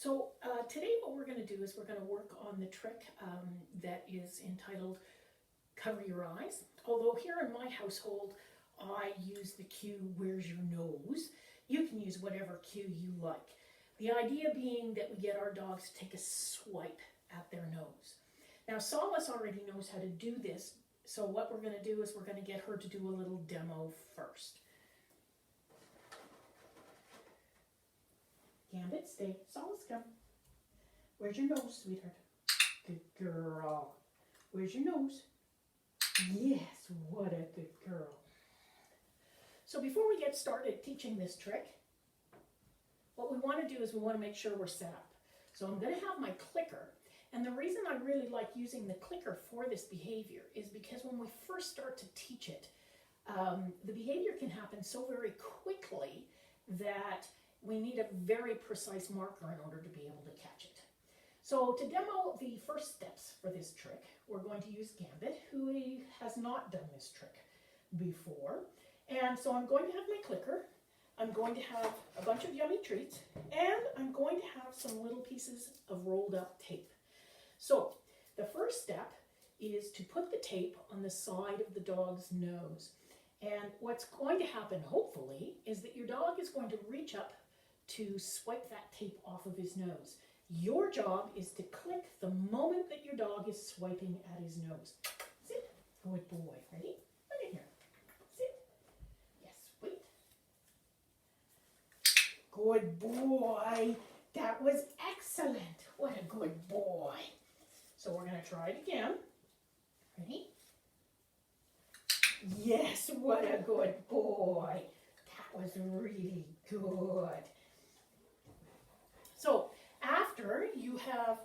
Today what we're going to do is we're going to work on the trick that is entitled Cover Your Eyes. Although here in my household I use the cue Where's Your Nose? You can use whatever cue you like. The idea being that we get our dogs to take a swipe at their nose. Now Solace already knows how to do this, so what we're going to do is we're going to get her to do a little demo first. Gambit, stay. Solace, come. Where's your nose, sweetheart? Good girl. Where's your nose? Yes, what a good girl. So before we get started teaching this trick, what we want to do is we want to make sure we're set up. So I'm going to have my clicker, and the reason I really like using the clicker for this behavior is because when we first start to teach it, the behavior can happen so very quickly that we need a very precise marker in order to be able to catch it. So to demo the first steps for this trick, we're going to use Gambit, who has not done this trick before. And so I'm going to have my clicker, I'm going to have a bunch of yummy treats, and I'm going to have some little pieces of rolled up tape. So the first step is to put the tape on the side of the dog's nose. And what's going to happen, hopefully, is that your dog is going to reach up to swipe that tape off of his nose. Your job is to click the moment that your dog is swiping at his nose. Sit. Good boy. Ready? Look in here. Sit. Yes, wait. Good boy. That was excellent. What a good boy. So we're going to try it again. Ready? Yes, what a good boy. That was really good. So after you have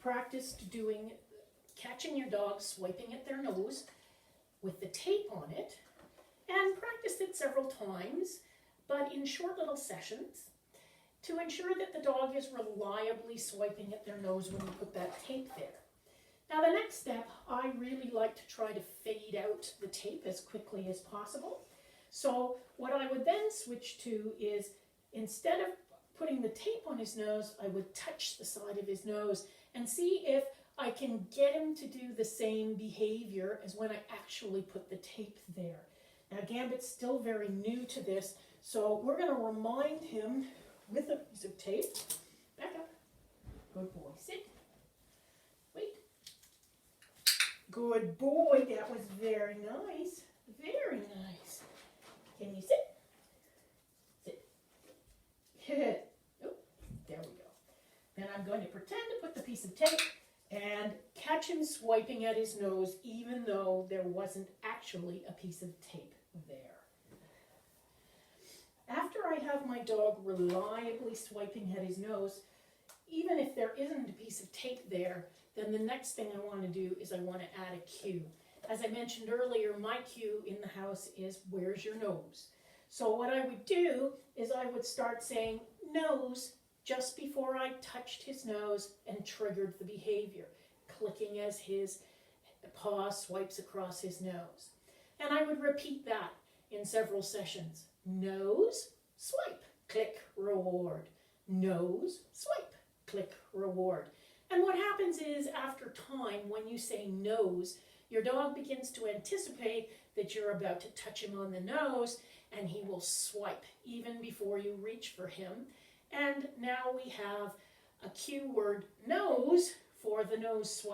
practiced catching your dog swiping at their nose with the tape on it, and practiced it several times, but in short little sessions, to ensure that the dog is reliably swiping at their nose when you put that tape there. Now the next step, I really like to try to fade out the tape as quickly as possible. So what I would then switch to is, instead of putting the tape on his nose, I would touch the side of his nose and see if I can get him to do the same behavior as when I actually put the tape there. Now Gambit's still very new to this, so we're going to remind him with a piece of tape. Back up. Good boy. Sit. Wait. Good boy. That was very nice. Very nice. Can you sit? Sit. Oh, there we go. Then I'm going to pretend to put the piece of tape and catch him swiping at his nose, even though there wasn't actually a piece of tape there. After I have my dog reliably swiping at his nose, even if there isn't a piece of tape there, then the next thing I want to do is I want to add a cue. As I mentioned earlier, my cue in the house is Where's Your Nose? So what I would do is I would start saying nose just before I touched his nose and triggered the behavior, clicking as his paw swipes across his nose. And I would repeat that in several sessions. Nose, swipe, click, reward. Nose, swipe, click, reward. And what happens is, after time, when you say nose, your dog begins to anticipate that you're about to touch him on the nose, and he will swipe even before you reach for him. And now we have a cue word nose for the nose swipe.